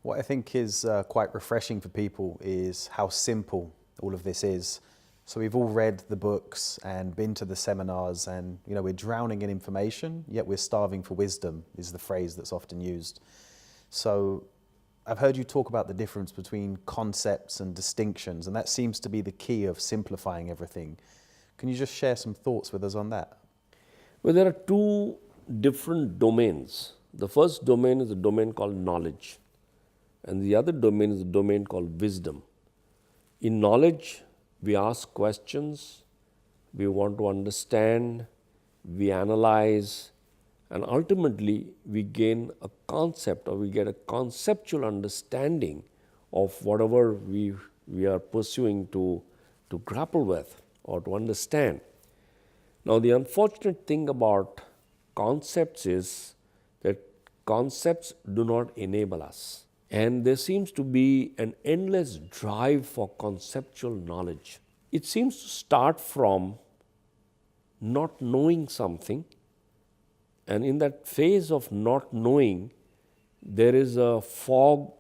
What I think is quite refreshing for people is how simple all of this is. So we've all read the books and been to the seminars, and we're drowning in information, yet we're starving for wisdom, is the phrase that's often used. So I've heard you talk about the difference between concepts and distinctions, and that seems to be the key of simplifying everything. Can you just share some thoughts with us on that? Well, there are two different domains. The first domain is a domain called knowledge, and the other domain is a domain called wisdom. In knowledge, we ask questions, we want to understand, we analyze, and ultimately we gain a concept, or we get a conceptual understanding of whatever we are pursuing to grapple with or to understand. Now, the unfortunate thing about concepts is that concepts do not enable us. And there seems to be an endless drive for conceptual knowledge. It seems to start from not knowing something, and in that phase of not knowing, there is a fog,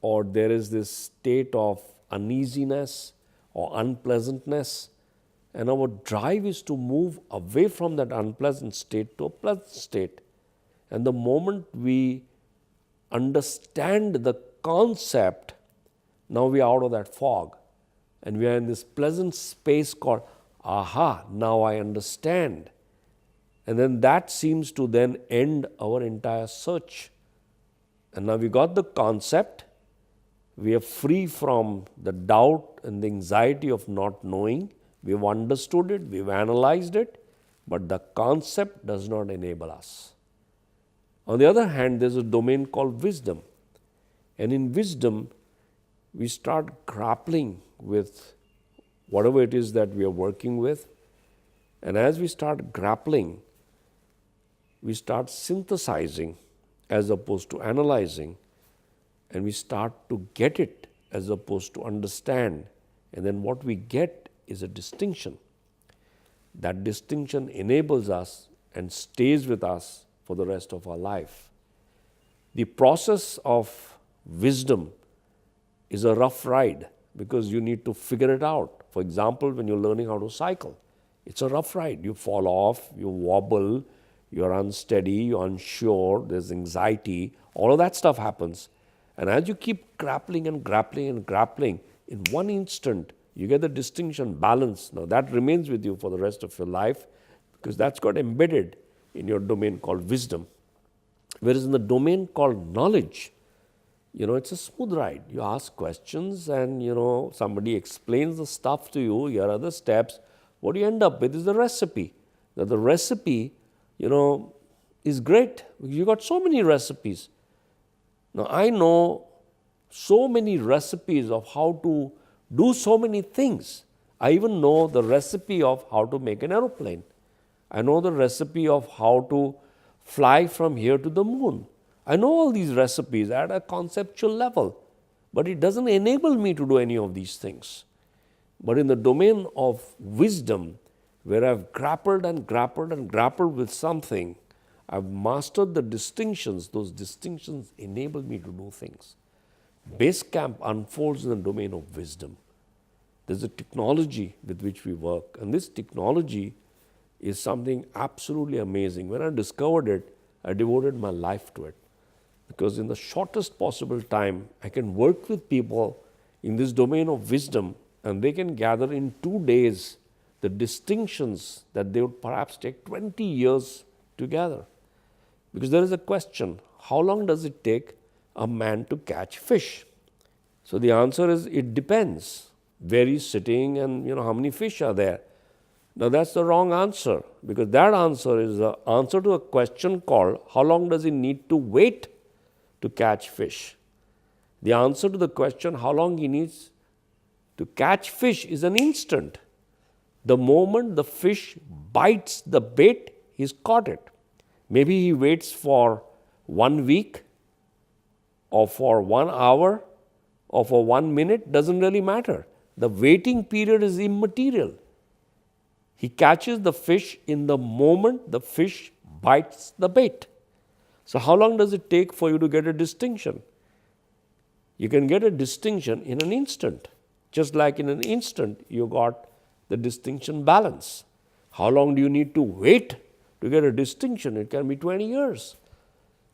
or there is this state of uneasiness or unpleasantness, and our drive is to move away from that unpleasant state to a pleasant state. And the moment we understand the concept, now we are out of that fog, and we are in this pleasant space called, aha, now I understand. And then that seems to then end our entire search. And now we got the concept, we are free from the doubt and the anxiety of not knowing. We've understood it, we've analyzed it, but the concept does not enable us. On the other hand, there's a domain called wisdom. And in wisdom, we start grappling with whatever it is that we are working with. And as we start grappling, we start synthesizing as opposed to analyzing, and we start to get it as opposed to understand. And then what we get is a distinction. That distinction enables us and stays with us for the rest of our life. The process of wisdom is a rough ride because you need to figure it out. For example, when you're learning how to cycle, it's a rough ride. You fall off, you wobble, you're unsteady, you're unsure, there's anxiety, all of that stuff happens. And as you keep grappling and grappling and grappling, in one instant, you get the distinction, balance. Now that remains with you for the rest of your life because that's got embedded in your domain called wisdom. Whereas in the domain called knowledge, it's a smooth ride. You ask questions and, somebody explains the stuff to you, here are the steps. What you end up with is the recipe. Now the recipe, is great. You got so many recipes. Now I know so many recipes of how to do so many things. I even know the recipe of how to make an aeroplane. I know the recipe of how to fly from here to the moon. I know all these recipes at a conceptual level, but it doesn't enable me to do any of these things. But in the domain of wisdom, where I've grappled and grappled and grappled with something, I've mastered the distinctions. Those distinctions enable me to do things. Basecamp unfolds in the domain of wisdom. There's a technology with which we work, and this technology is something absolutely amazing. When I discovered it, I devoted my life to it, because in the shortest possible time, I can work with people in this domain of wisdom, and they can gather in 2 days the distinctions that they would perhaps take 20 years to gather. Because there is a question, how long does it take a man to catch fish? So the answer is, it depends. Where he's sitting and how many fish are there. Now that's the wrong answer, because that answer is the answer to a question called, how long does he need to wait to catch fish? The answer to the question, how long he needs to catch fish, is an instant. The moment the fish bites the bait, he's caught it. Maybe he waits for 1 week, or for 1 hour, or for 1 minute, doesn't really matter. The waiting period is immaterial. He catches the fish in the moment the fish bites the bait. So how long does it take for you to get a distinction? You can get a distinction in an instant. Just like in an instant, you got the distinction balance. How long do you need to wait to get a distinction? It can be 20 years.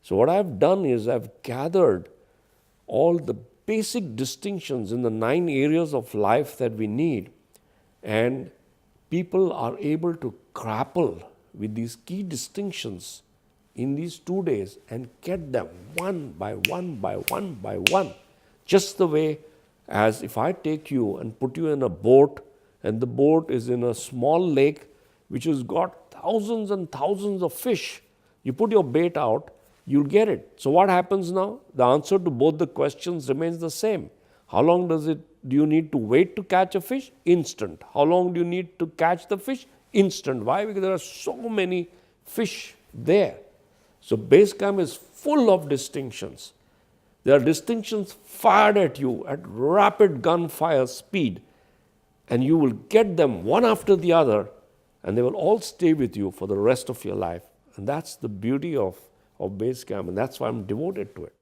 So what I've done is I've gathered all the basic distinctions in the 9 areas of life that we need, and people are able to grapple with these key distinctions in these 2 days and get them one by one by one by one. Just the way as if I take you and put you in a boat, and the boat is in a small lake which has got thousands and thousands of fish. You put your bait out, you'll get it. So what happens now? The answer to both the questions remains the same. How long do you need to wait to catch a fish? Instant. How long do you need to catch the fish? Instant. Why? Because there are so many fish there. So Basecamp is full of distinctions. There are distinctions fired at you at rapid gunfire speed, and you will get them one after the other, and they will all stay with you for the rest of your life. And that's the beauty of Basecamp, and that's why I'm devoted to it.